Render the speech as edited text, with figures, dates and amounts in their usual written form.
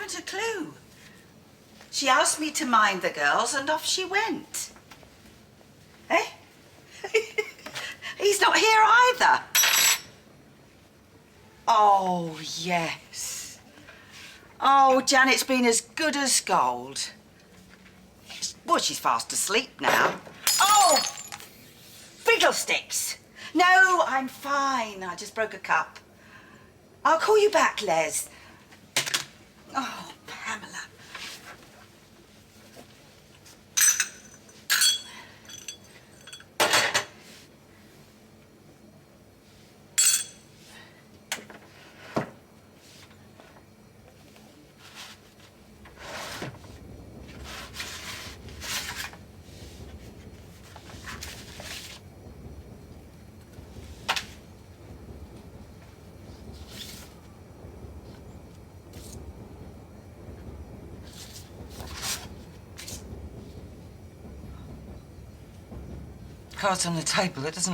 haven't a clue. She asked me to mind the girls and off she went. Eh? He's not here either. Oh, yes. Oh, Janet's been as good as gold. Well, she's fast asleep now. Oh, fiddlesticks. No, I'm fine. I just broke a cup. I'll call you back, Les. Oh, Pamela. Cards on the table, it doesn't